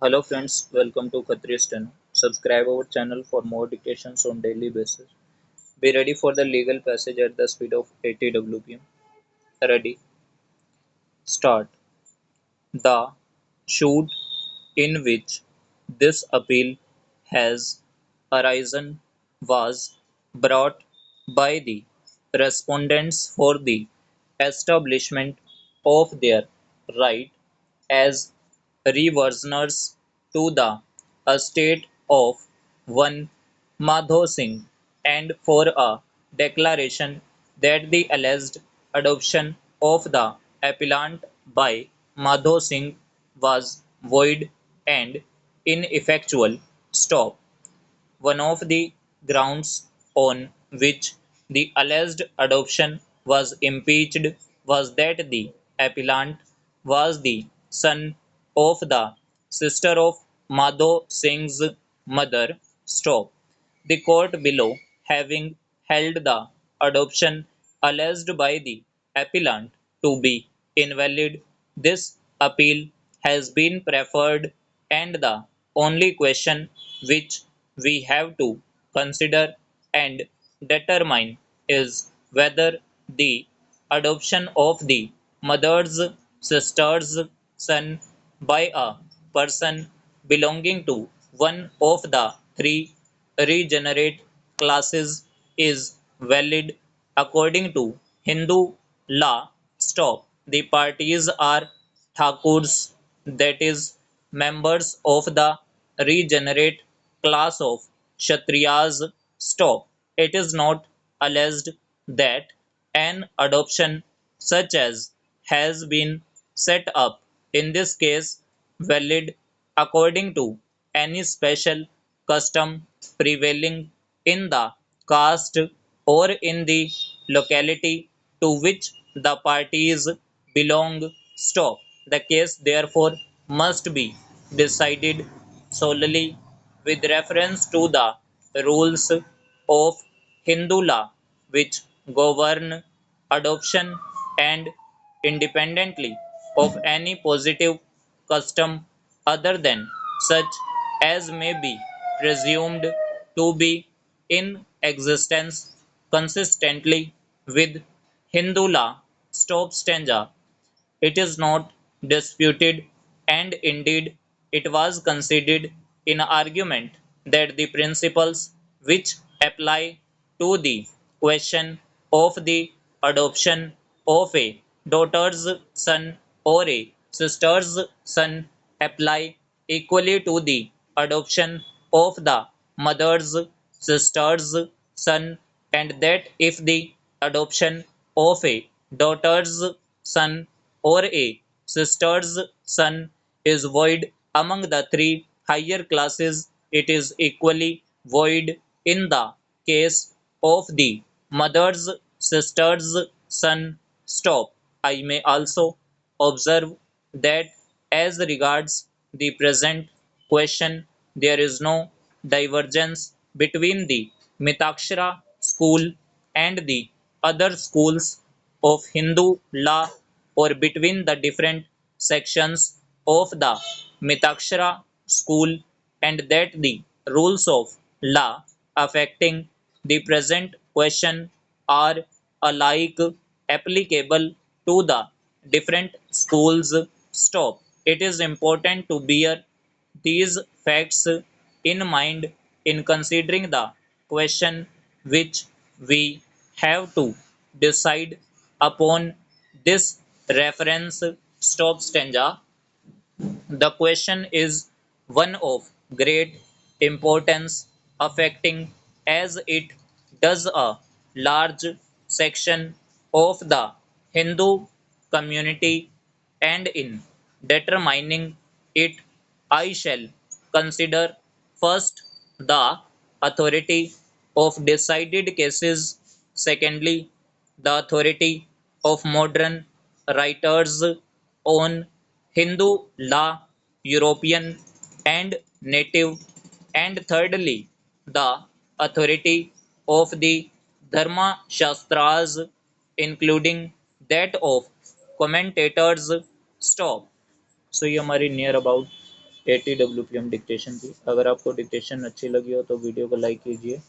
Hello friends, welcome to Khatri Steno. Subscribe our channel for more dictations on daily basis. Be ready for the legal passage at the speed of 80 wpm. Ready? Start. The suit in which this appeal has arisen was brought by the respondents for the establishment of their right as reversioners to the estate of one Madho Singh and for a declaration that the alleged adoption of the appellant by Madho Singh was void and ineffectual. Stop. One of the grounds on which the alleged adoption was impeached was that the appellant was the son of the sister of Madho Singh's mother. Stop. The court below, having held the adoption alleged by the appellant to be invalid, this appeal has been preferred, and the only question which we have to consider and determine is whether the adoption of the mother's sister's son by a person belonging to one of the three regenerate classes is valid according to Hindu law. Stop. The parties are Thakurs, that is, members of the regenerate class of Kshatriyas. Stop. It is not alleged that an adoption such as has been set up in this case valid according to any special custom prevailing in the caste or in the locality to which the parties belong. Stop. The case therefore must be decided solely with reference to the rules of Hindu law which govern adoption and independently of any positive custom other than such as may be presumed to be in existence consistently with Hindu law. Stop stanza. It is not disputed, and indeed it was conceded in argument that the principles which apply to the question of the adoption of a daughter's son or a sister's son apply equally to the adoption of the mother's sister's son, and that if the adoption of a daughter's son or a sister's son is void among the three higher classes, it is equally void in the case of the mother's sister's son. Stop. I may also observe that as regards the present question, there is no divergence between the Mitakshara school and the other schools of Hindu law or between the different sections of the Mitakshara school, and that the rules of law affecting the present question are alike applicable to the different schools. Stop. It is important to bear these facts in mind in considering the question which we have to decide upon. This reference. Stop stanza. The question is one of great importance, affecting as it does a large section of the Hindu community, and in determining it, I shall consider first the authority of decided cases, secondly, the authority of modern writers on Hindu law, European and native, and thirdly, the authority of the Dharma Shastras, including that of commentators. Stop. So ये हमारी near about 80 WPM dictation की। अगर आपको dictation अच्छी लगी हो तो video को लाइक कीजिए।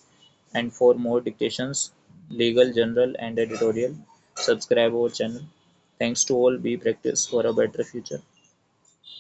And for more dictations, legal, general and editorial, subscribe our channel. Thanks to all. Be practice for a better future.